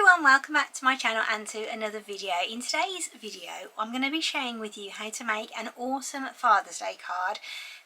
everyone, welcome back to my channel and to another video. In today's video I'm going to be sharing with you how to make an awesome Father's Day card.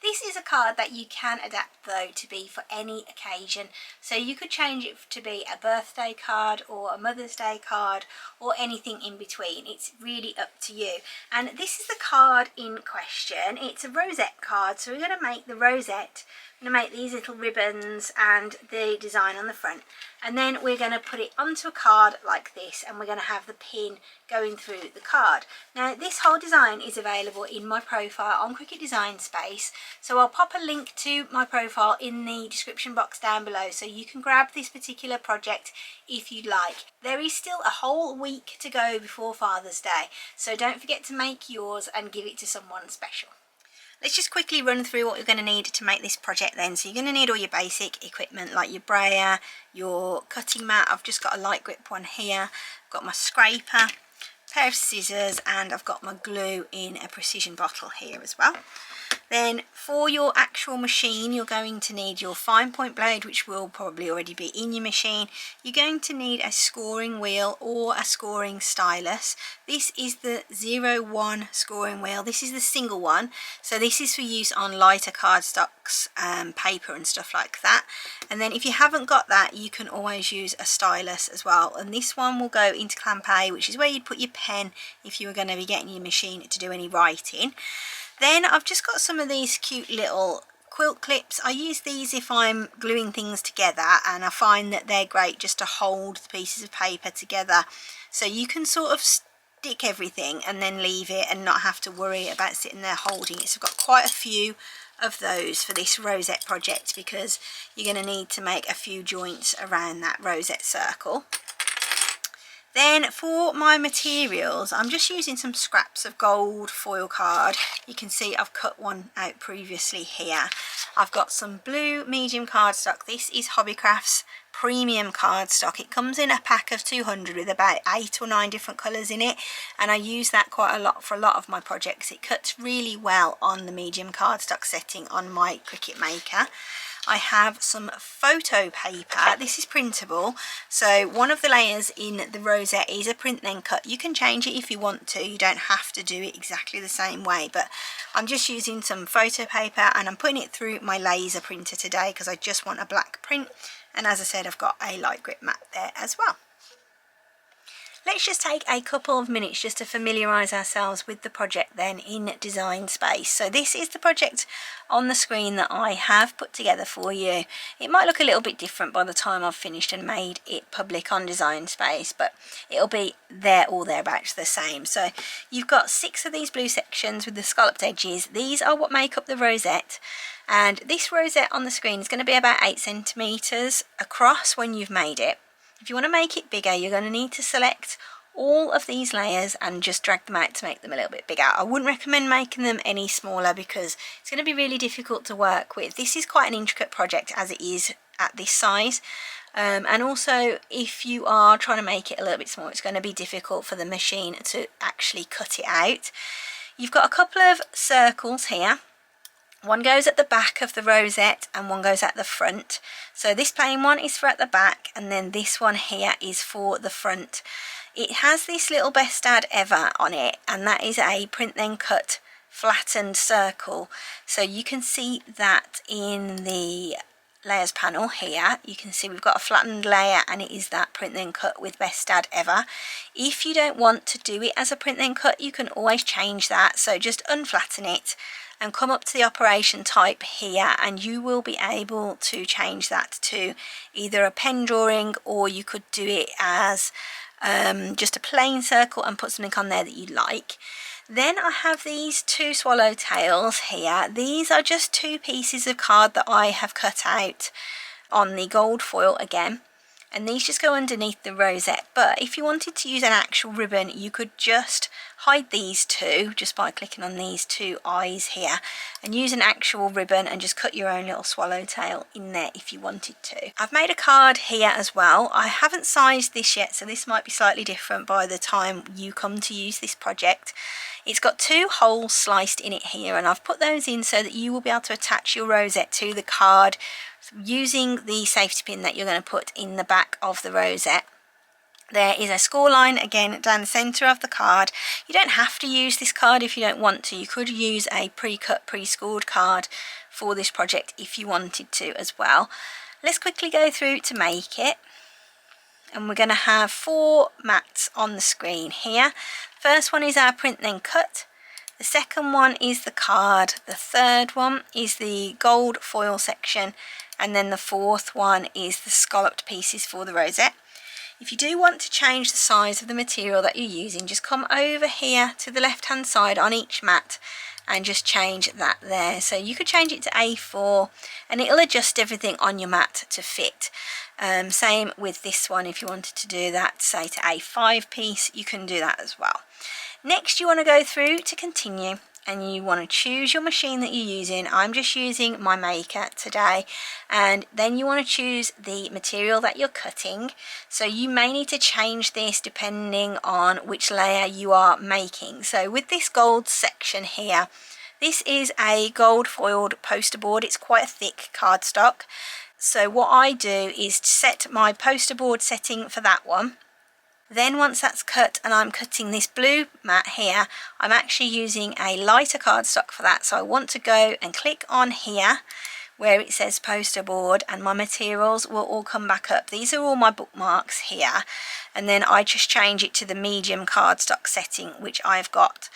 This is a card that you can adapt though to be for any occasion, so you could change it to be a birthday card or a Mother's Day card or anything in between. It's really up to you. And this is the card in question. It's a rosette card, so we're going to make the rosette. I'm going to make these little ribbons and the design on the front, and then we're going to put it onto a card like this, and we're going to have the pin going through the card. Now this whole design is available in my profile on Cricut Design Space, so I'll pop a link to my profile in the description box down below so you can grab this particular project if you'd like. There is still a whole week to go before Father's Day, so don't forget to make yours and give it to someone special. Let's just quickly run through what you're going to need to make this project then. So you're going to need all your basic equipment like your brayer, your cutting mat. I've just got a light grip one here. I've got my scraper, a pair of scissors, and I've got my glue in a precision bottle here as well. Then for your actual machine, you're going to need your fine point blade, which will probably already be in your machine. You're going to need a scoring wheel or a scoring stylus. This is the 01 scoring wheel. This is the single one, so this is for use on lighter cardstocks, paper and stuff like that. And then if you haven't got that, you can always use a stylus as well, and this one will go into clamp A, which is where you'd put your pen if you were going to be getting your machine to do any writing. Then I've just got some of these cute little quilt clips. I use these if I'm gluing things together, and I find that they're great just to hold the pieces of paper together, so you can sort of stick everything and then leave it and not have to worry about sitting there holding it. So I've got quite a few of those for this rosette project because you're going to need to make a few joints around that rosette circle. Then for my materials, I'm just using some scraps of gold foil card. You can see I've cut one out previously here. I've got some blue medium cardstock. This is Hobbycraft's premium cardstock. It comes in a pack of 200 with about 8 or 9 different colours in it, and I use that quite a lot for a lot of my projects. It cuts really well on the medium cardstock setting on my Cricut Maker. I have some photo paper. This is printable, so one of the layers in the rosette is a print then cut. You can change it if you want to, you don't have to do it exactly the same way, but I'm just using some photo paper and I'm putting it through my laser printer today because I just want a black print, and as I said, I've got a light grip mat there as well. Let's just take a couple of minutes just to familiarise ourselves with the project then in Design Space. So this is the project on the screen that I have put together for you. It might look a little bit different by the time I've finished and made it public on Design Space, but it'll be there or thereabouts the same. So you've got 6 of these blue sections with the scalloped edges. These are what make up the rosette, and this rosette on the screen is going to be about 8 centimetres across when you've made it. If you want to make it bigger, you're going to need to select all of these layers and just drag them out to make them a little bit bigger. I wouldn't recommend making them any smaller because it's going to be really difficult to work with. This is quite an intricate project as it is at this size. And also if you are trying to make it a little bit smaller, it's going to be difficult for the machine to actually cut it out. You've got a couple of circles here. One goes at the back of the rosette and one goes at the front. So this plain one is for at the back, and then this one here is for the front. It has this little best dad ever on it, and that is a print then cut flattened circle. So you can see that in the layers panel here. You can see we've got a flattened layer and it is that print then cut with best dad ever. If you don't want to do it as a print then cut, you can always change that. So just unflatten it and come up to the operation type here, and you will be able to change that to either a pen drawing, or you could do it as just a plain circle and put something on there that you like. Then I have these 2 swallowtails here. These are just 2 pieces of card that I have cut out on the gold foil again, and these just go underneath the rosette. But if you wanted to use an actual ribbon, you could just hide these 2 just by clicking on these 2 eyes here and use an actual ribbon and just cut your own little swallowtail in there if you wanted to. I've made a card here as well. I haven't sized this yet, so this might be slightly different by the time you come to use this project. It's got 2 holes sliced in it here, and I've put those in so that you will be able to attach your rosette to the card using the safety pin that you're going to put in the back of the rosette. There is a score line again down the centre of the card. You don't have to use this card if you don't want to. You could use a pre-cut, pre-scored card for this project if you wanted to as well. Let's quickly go through to make it. And we're going to have 4 mats on the screen here. First one is our print then cut. The second one is the card. The third one is the gold foil section. And then the fourth one is the scalloped pieces for the rosette. If you do want to change the size of the material that you're using, just come over here to the left hand side on each mat and just change that there. So you could change it to A4 and it'll adjust everything on your mat to fit. Same with this one, if you wanted to do that, say to A5 piece, you can do that as well. Next you want to go through to continue and you want to choose your machine that you're using. I'm just using my Maker today, and then you want to choose the material that you're cutting. So you may need to change this depending on which layer you are making. So with this gold section here, this is a gold foiled poster board. It's quite a thick cardstock. So what I do is set my poster board setting for that one. Then once that's cut and I'm cutting this blue mat here, I'm actually using a lighter cardstock for that. So I want to go and click on here where it says poster board, and my materials will all come back up. These are all my bookmarks here, and then I just change it to the medium cardstock setting, which I've got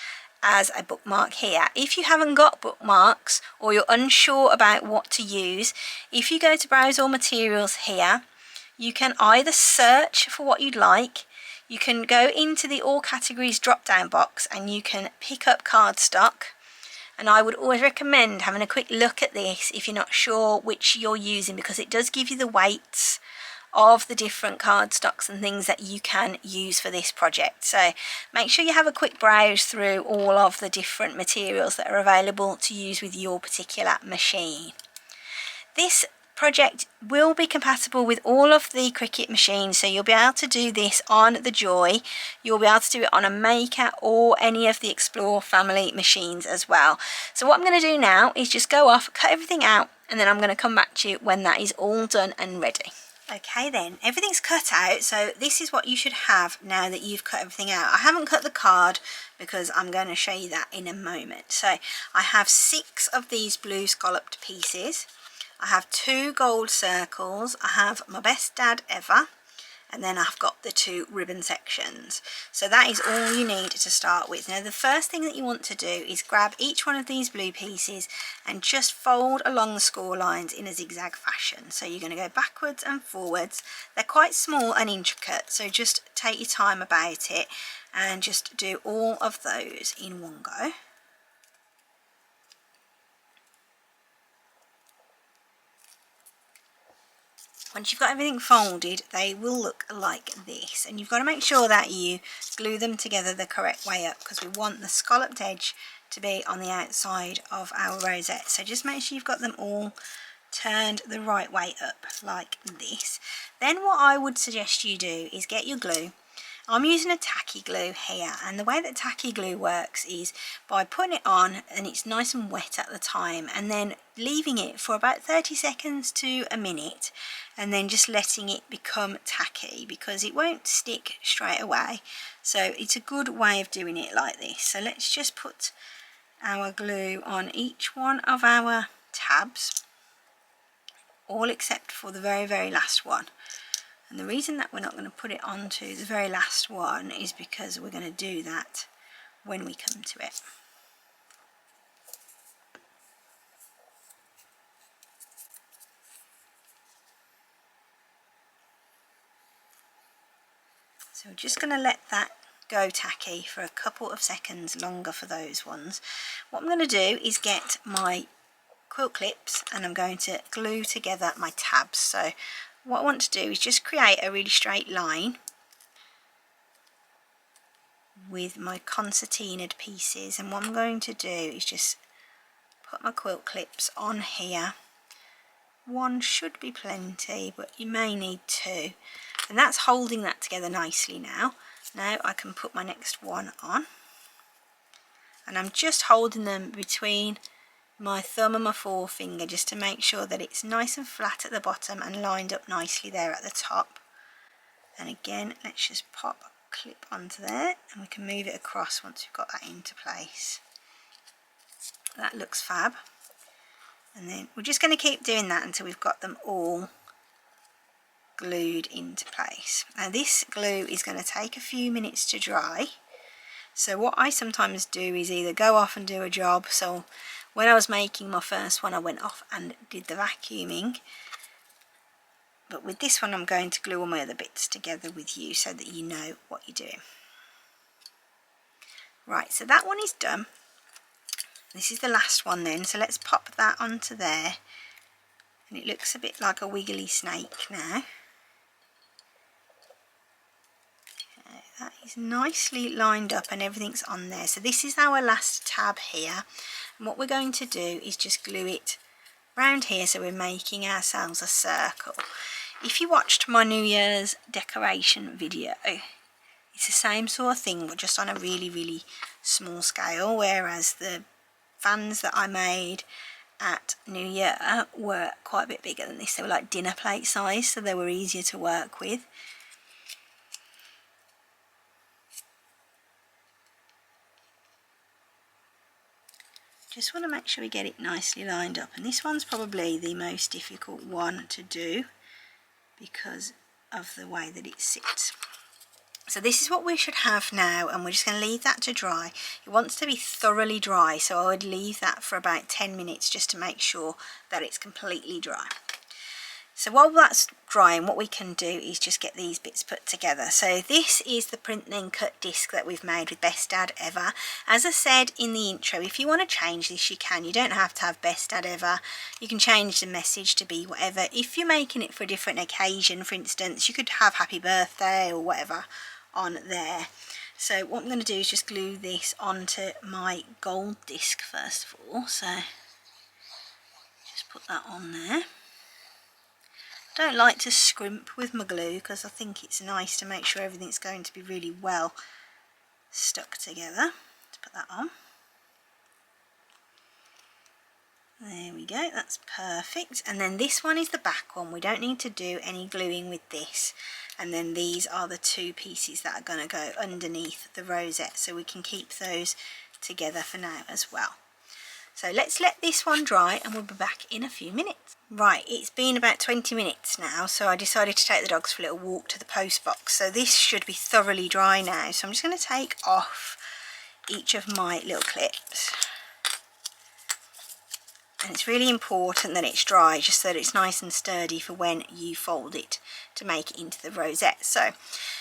as a bookmark here. If you haven't got bookmarks or you're unsure about what to use, if you go to browse all materials here, you can either search for what you'd like. You can go into the all categories drop down box and you can pick up cardstock, and I would always recommend having a quick look at this if you're not sure which you're using, because it does give you the weights of the different cardstocks and things that you can use for this project. So make sure you have a quick browse through all of the different materials that are available to use with your particular machine. This project will be compatible with all of the Cricut machines, so you'll be able to do this on the Joy, you'll be able to do it on a Maker or any of the Explore family machines as well. So what I'm going to do now is just go off, cut everything out, and then I'm going to come back to you when that is all done and ready. Okay then, everything's cut out, so this is what you should have now that you've cut everything out. I haven't cut the card because I'm going to show you that in a moment. So I have 6 of these blue scalloped pieces. I have 2 gold circles, I have my best dad ever, and then I've got the 2 ribbon sections. So that is all you need to start with. Now the first thing that you want to do is grab each one of these blue pieces and just fold along the score lines in a zigzag fashion. So you're going to go backwards and forwards. They're quite small and intricate, so just take your time about it and just do all of those in one go. Once you've got everything folded, they will look like this, and you've got to make sure that you glue them together the correct way up, because we want the scalloped edge to be on the outside of our rosette. So just make sure you've got them all turned the right way up like this. Then what I would suggest you do is get your glue. I'm using a Tacky Glue here, and the way that Tacky Glue works is by putting it on and it's nice and wet at the time, and then leaving it for about 30 seconds to a minute, and then just letting it become tacky, because it won't stick straight away. So it's a good way of doing it like this. So let's just put our glue on each one of our tabs, all except for the very last one. And the reason that we're not going to put it onto the very last one is because we're going to do that when we come to it. So we're just going to let that go tacky for a couple of seconds longer for those ones. What I'm going to do is get my quilt clips and I'm going to glue together my tabs. So what I want to do is just create a really straight line with my concertinaed pieces, and what I'm going to do is just put my quilt clips on here. One should be plenty, but you may need 2, and that's holding that together nicely now. Now I can put my next one on, and I'm just holding them between my thumb and my forefinger just to make sure that it's nice and flat at the bottom and lined up nicely there at the top. And again, let's just pop a clip onto there, and we can move it across once we've got that into place. That looks fab. And then we're just going to keep doing that until we've got them all glued into place. Now this glue is going to take a few minutes to dry, so what I sometimes do is either go off and do a job. So when I was making my first one, I went off and did the vacuuming, but with this one I'm going to glue all my other bits together with you so that you know what you're doing. Right, so that one is done. This is the last one then, so let's pop that onto there, and it looks a bit like a wiggly snake now. Okay, that is nicely lined up and everything's on there. So this is our last tab here, and what we're going to do is just glue it round here, so we're making ourselves a circle. If you watched my New Year's decoration video, it's the same sort of thing, but just on a really small scale, whereas the fans that I made at New Year were quite a bit bigger than this. They were like dinner plate size, so they were easier to work with. Just want to make sure we get it nicely lined up, and this one's probably the most difficult one to do because of the way that it sits. So this is what we should have now, and we're just going to leave that to dry. It wants to be thoroughly dry, so I would leave that for about 10 minutes just to make sure that it's completely dry. So while that's drying, what we can do is just get these bits put together. So this is the print then cut disc that we've made with Best Dad Ever. As I said in the intro, if you want to change this, you can. You don't have to have Best Dad Ever. You can change the message to be whatever. If you're making it for a different occasion, for instance, you could have Happy Birthday or whatever on there. So what I'm going to do is just glue this onto my gold disc first of all. So just put that on there. I don't like to scrimp with my glue because I think it's nice to make sure everything's going to be really well stuck together. Let's put that on. There we go, that's perfect. And then this one is the back one. We don't need to do any gluing with this. And then these are the two pieces that are going to go underneath the rosette, so we can keep those together for now as well. So let's let this one dry and we'll be back in a few minutes. Right, it's been about 20 minutes now, so I decided to take the dogs for a little walk to the post box. So this should be thoroughly dry now. So I'm just going to take off each of my little clips. And it's really important that it's dry, just so that it's nice and sturdy for when you fold it to make it into the rosette. So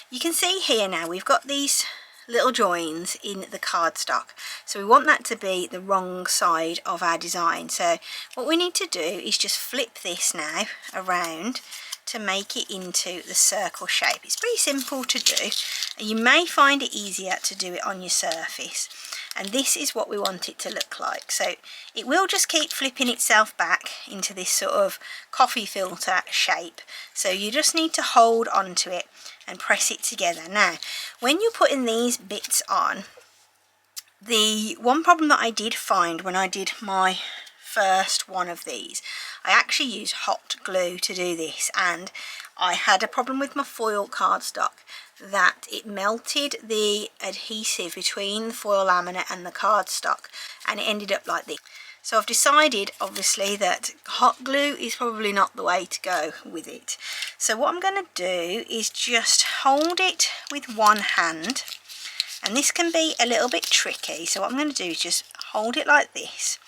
you can see here now we've got these little joins in the cardstock, so we want that to be the wrong side of our design. So what we need to do is just flip this now around to make it into the circle shape. It's pretty simple to do, and you may find it easier to do it on your surface. And this is what we want it to look like. So it will just keep flipping itself back into this sort of coffee filter shape. So you just need to hold onto it and press it together. Now, when you're putting these bits on, the one problem that I did find when I did my first one of these, I actually used hot glue to do this, and I had a problem with my foil cardstock that it melted the adhesive between the foil laminate and the cardstock, and it ended up like this. So I've decided obviously that hot glue is probably not the way to go with it. So what I'm going to do is just hold it with one hand, and this can be a little bit tricky. So what I'm going to do is just hold it like this,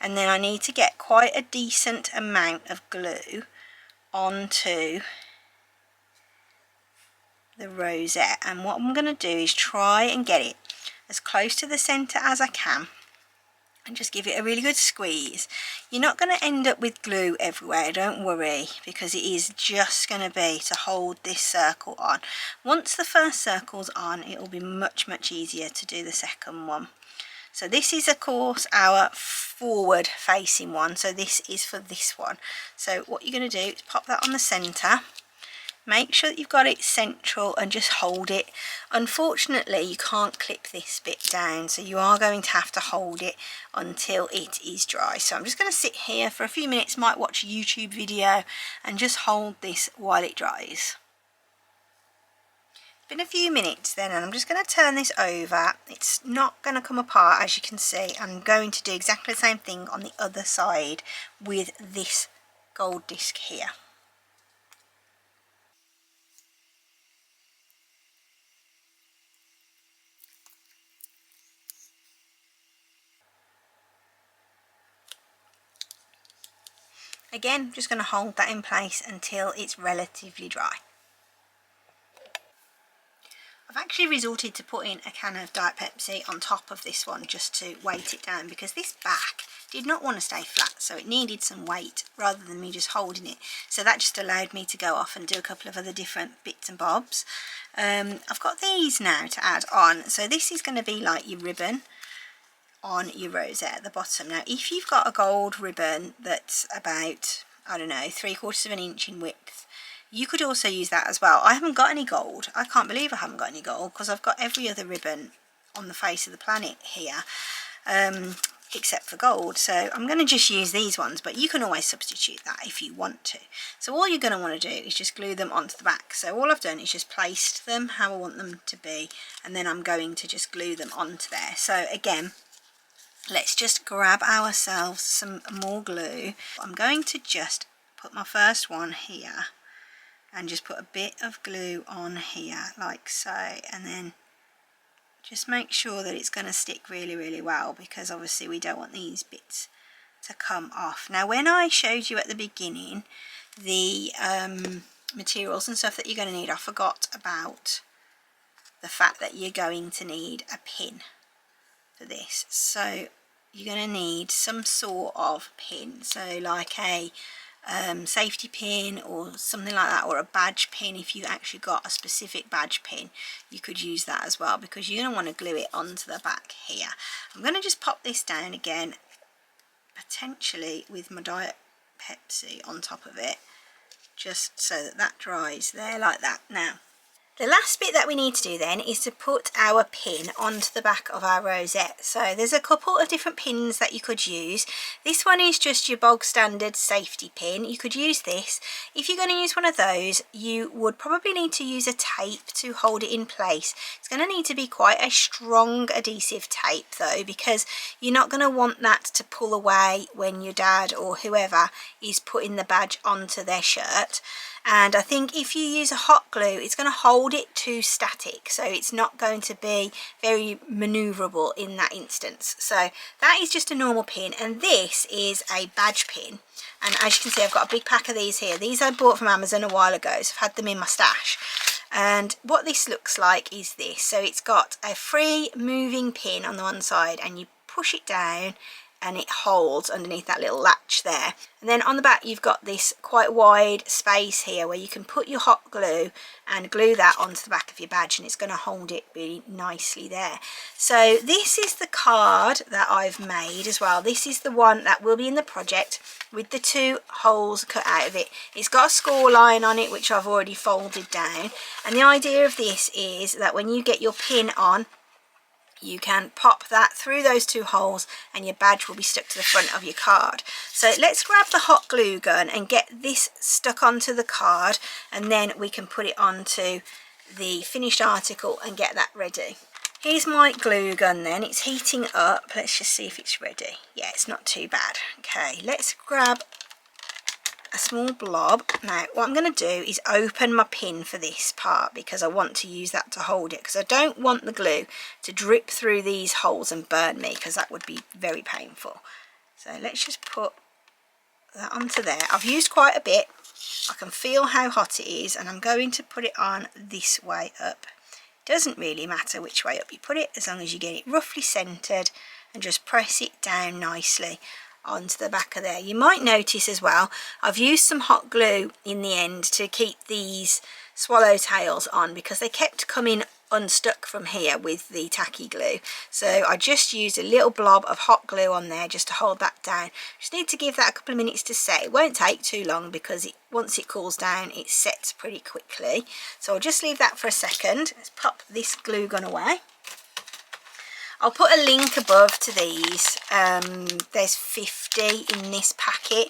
and then I need to get quite a decent amount of glue onto the rosette. And what I'm going to do is try and get it as close to the centre as I can, and just give it a really good squeeze. You're not going to end up with glue everywhere, don't worry, because it is just going to be to hold this circle on. Once the first circle's on, it will be much easier to do the second one. So this is of course our forward facing one, so this is for this one. So what you're going to do is pop that on the centre. Make sure that you've got it central and just hold it. Unfortunately, you can't clip this bit down, so you are going to have to hold it until it is dry. So I'm just going to sit here for a few minutes, might watch a YouTube video, and just hold this while it dries. Been a few minutes then, and I'm just going to turn this over. It's not going to come apart, as you can see. I'm going to do exactly the same thing on the other side with this gold disc here. Again, just going to hold that in place until it's relatively dry. I've actually resorted to putting a can of Diet Pepsi on top of this one just to weight it down, because this back did not want to stay flat, so it needed some weight rather than me just holding it. So that just allowed me to go off and do a couple of other different bits and bobs. I've got these now to add on. So this is going to be like your ribbon on your rosette at the bottom. Now if you've got a gold ribbon that's about, I don't know, 3/4 of an inch in width, you could also use that as well. I haven't got any gold. I can't believe I haven't got any gold, because I've got every other ribbon on the face of the planet here, except for gold. So I'm going to just use these ones, but you can always substitute that if you want to. So all you're going to want to do is just glue them onto the back. So all I've done is just placed them how I want them to be, and then I'm going to just glue them onto there. So again, let's just grab ourselves some more glue. I'm going to just put my first one here and just put a bit of glue on here like so, and then just make sure that it's going to stick really well, because obviously we don't want these bits to come off. Now when I showed you at the beginning the materials and stuff that you're going to need, I forgot about the fact that you're going to need a pin for this. So you're going to need some sort of pin, so like a safety pin or something like that, or a badge pin. If you actually got a specific badge pin, you could use that as well, because you're going to want to glue it onto the back here. I'm going to just pop this down again, potentially with my Diet Pepsi on top of it, just so that that dries there like that. Now the last bit that we need to do then is to put our pin onto the back of our rosette. So there's a couple of different pins that you could use. This one is just your bog standard safety pin. You could use this. If you're going to use one of those, you would probably need to use a tape to hold it in place. It's going to need to be quite a strong adhesive tape though, because you're not going to want that to pull away when your dad or whoever is putting the badge onto their shirt. And I think if you use a hot glue, it's going to hold it too static, so it's not going to be very manoeuvrable in that instance. So that is just a normal pin, and this is a badge pin. And as you can see, I've got a big pack of these here. These I bought from Amazon a while ago, so I've had them in my stash. And what this looks like is this. So it's got a free moving pin on the one side, and you push it down and it holds underneath that little latch there. And then on the back you've got this quite wide space here where you can put your hot glue and glue that onto the back of your badge, and it's going to hold it really nicely there. So this is the card that I've made as well. This is the one that will be in the project with the 2 holes cut out of it. It's got a score line on it which I've already folded down, and the idea of this is that when you get your pin on, you can pop that through those 2 holes and your badge will be stuck to the front of your card. So let's grab the hot glue gun and get this stuck onto the card, and then we can put it onto the finished article and get that ready. Here's my glue gun then. It's heating up. Let's just see if it's ready. Yeah, it's not too bad. Okay, let's grab a small blob. Now what I'm going to do is open my pin for this part, because I want to use that to hold it, because I don't want the glue to drip through these holes and burn me, because that would be very painful. So let's just put that onto there. I've used quite a bit. I can feel how hot it is, and I'm going to put it on this way up. It doesn't really matter which way up you put it, as long as you get it roughly centered and just press it down nicely onto the back of there. You might notice as well, I've used some hot glue in the end to keep these swallowtails on, because they kept coming unstuck from here with the tacky glue. So I just used a little blob of hot glue on there just to hold that down. Just need to give that a couple of minutes to set. It won't take too long, because once it cools down it sets pretty quickly. So I'll just leave that for a second. Let's pop this glue gun away. I'll put a link above to these. There's 50 in this packet,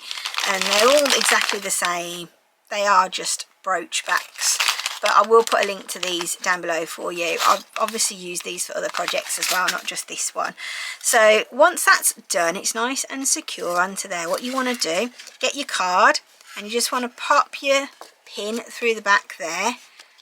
and they're all exactly the same. They are just brooch backs. but I will put a link to these down below for you. I've obviously used these for other projects as well, not just this one. So once that's done, it's nice and secure onto there. What you want to do, get your card, and you just want to pop your pin through the back there,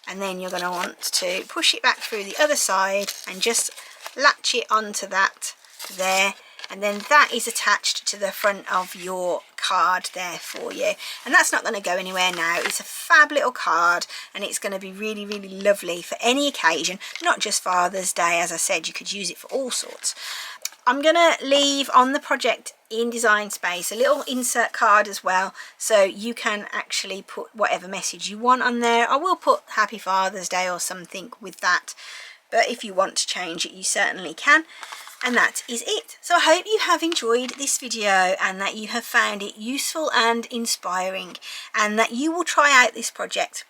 and then you're going to want to push it back through the other side and just latch it onto that there, and then that is attached to the front of your card there for you. And that's not going to go anywhere now. It's a fab little card, and it's going to be really, really lovely for any occasion, not just Father's Day. As I said, you could use it for all sorts. I'm going to leave on the project in Design Space a little insert card as well, so you can actually put whatever message you want on there. I will put Happy Father's Day or something with that, but if you want to change it, you certainly can. And that is it. So I hope you have enjoyed this video and that you have found it useful and inspiring, and that you will try out this project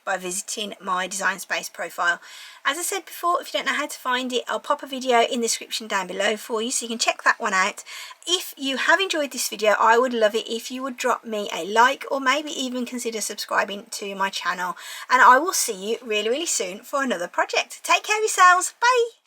by visiting my Design Space profile. As I said before, if you don't know how to find it, I'll pop a video in the description down below for you, so you can check that one out. If you have enjoyed this video, I would love it if you would drop me a like, or maybe even consider subscribing to my channel. And I will see you really, really soon for another project. Take care of yourselves. Bye.